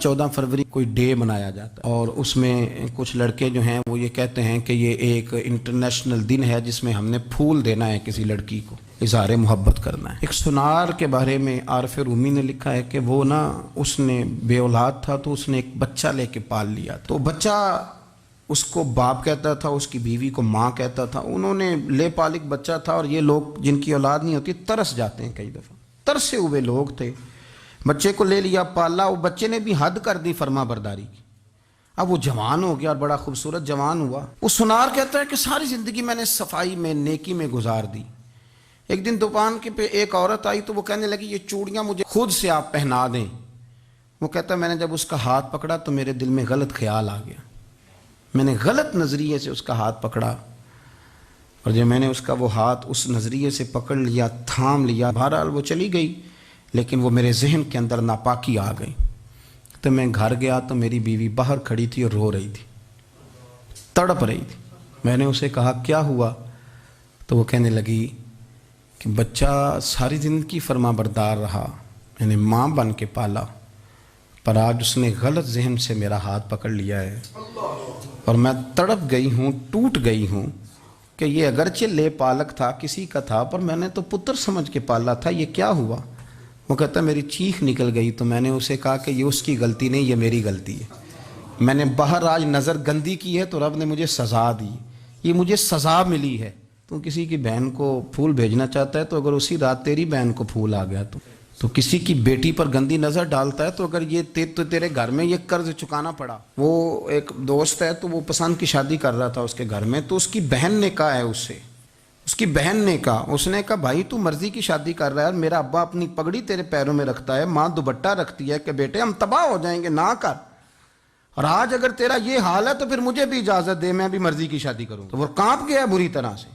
14 फरवरी कोई डे मनाया जाता है और उसमें कुछ लड़के जो हैं वो ये कहते हैं कि ये एक इंटरनेशनल दिन है जिसमें हमने फूल देना है किसी लड़की को, इज़हार मोहब्बत करना है। एक सुनार के बारे में आरफ रूमी ने लिखा है कि वो ना उसने बे औलाद था तो उसने एक बच्चा लेके पाल लिया। तो बच्चा उसको बाप कहता था, उसकी बीवी को माँ कहता था। उन्होंने ले पालिक बच्चा था और ये लोग जिनकी औलाद नहीं होती तरस जाते हैं, कई दफ़ा तरसे हुए लोग थे। बच्चे को ले लिया, पाला, वो बच्चे ने भी हद कर दी फर्मा बरदारी की। अब वो जवान हो गया और बड़ा खूबसूरत जवान हुआ। वो सुनार कहता है कि सारी ज़िंदगी मैंने सफाई में नेकी में गुजार दी। एक दिन दुकान के पे एक औरत आई तो वो कहने लगी ये चूड़ियाँ मुझे खुद से आप पहना दें। वो कहता मैंने जब उसका हाथ पकड़ा तो मेरे दिल में गलत ख्याल आ गया, मैंने गलत नज़रिए से उसका हाथ पकड़ा और जब मैंने उसका वो हाथ उस नज़रिए से पकड़ लिया, थाम लिया, बहरहाल वो चली गई, लेकिन वो मेरे जहन के अंदर नापाकी आ गई। तो मैं घर गया तो मेरी बीवी बाहर खड़ी थी और रो रही थी, तड़प रही थी। मैंने उसे कहा क्या हुआ? तो वो कहने लगी कि बच्चा सारी ज़िंदगी फर्मा बरदार रहा, मैंने माँ बन के पाला, पर आज उसने गलत जहन से मेरा हाथ पकड़ लिया है और मैं तड़प गई हूँ, टूट गई हूँ कि ये अगरचे ले पालक था, किसी का था, पर मैंने तो पुत्र समझ के पाला था, ये क्या हुआ? वो कहता मेरी चीख निकल गई। तो मैंने उसे कहा कि ये उसकी गलती नहीं, ये मेरी गलती है। मैंने बाहर आज नज़र गंदी की है तो रब ने मुझे सज़ा दी, ये मुझे सज़ा मिली है। तू किसी की बहन को फूल भेजना चाहता है तो अगर उसी रात तेरी बहन को फूल आ गया तो किसी की बेटी पर गंदी नज़र डालता है तो अगर ये तेरे घर में ये कर्ज चुकाना पड़ा। वो एक दोस्त है तो वो पसंद की शादी कर रहा था उसके घर में, तो उसकी बहन ने कहा है उससे, उसकी बहन ने कहा, उसने कहा भाई तू मर्जी की शादी कर रहा है, मेरा अब्बा अपनी पगड़ी तेरे पैरों में रखता है, माँ दुपट्टा रखती है कि बेटे हम तबाह हो जाएंगे, ना कर। और आज अगर तेरा ये हाल है तो फिर मुझे भी इजाज़त दे, मैं भी मर्जी की शादी करूँ। तो वो कांप गया बुरी तरह से।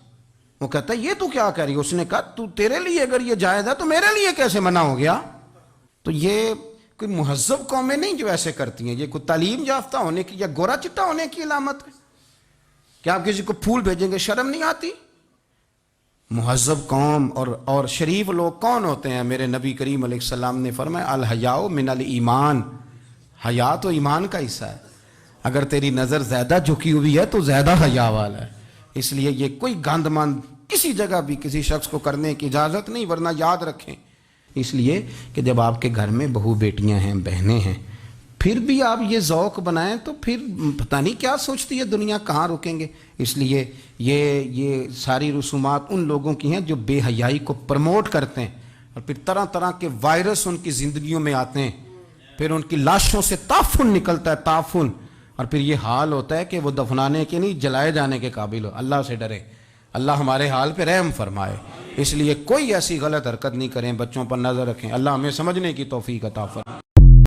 वो कहता है ये तू क्या कह रही है? उसने कहा तू तेरे लिए अगर ये जायज़ है तो मेरे लिए कैसे मना हो गया? तो ये कोई मुहज़्ज़ब कौमें नहीं जो ऐसे करती हैं, ये कोई तालीम याफ्ता होने की या गोरा चिट्टा होने की अलामत है। क्या आप किसी को फूल भेजेंगे? शर्म नहीं आती? मुहज़्ज़ब कौम और शरीफ लोग कौन होते हैं? मेरे नबी करीम अलैहिस्सलाम ने फरमाया अल हयाउ मिनल ईमान, हया तो ईमान का हिस्सा है। अगर तेरी नज़र ज़्यादा झुकी हुई है तो ज़्यादा हया वाला है। इसलिए ये कोई गंदमंद किसी जगह भी किसी शख्स को करने की इजाज़त नहीं, वरना याद रखें इसलिए कि जब आपके घर में बहू बेटियां हैं, बहनें हैं, फिर भी आप ये ज़ौक़ बनाएं तो फिर पता नहीं क्या सोचती है दुनिया, कहाँ रुकेंगे। इसलिए ये सारी रसूमात उन लोगों की हैं जो बेहयाई को प्रमोट करते हैं और फिर तरह तरह के वायरस उनकी ज़िंदगियों में आते हैं, फिर उनकी लाशों से ताफुन निकलता है, ताफुन, और फिर ये हाल होता है कि वो दफनाने के नहीं जलाए जाने के काबिल हो। अल्लाह से डरे, अल्लाह हमारे हाल पे रहम फरमाए। इसलिए कोई ऐसी गलत हरकत नहीं करें, बच्चों पर नज़र रखें। अल्लाह हमें समझने की तौफीक अता फरमाए।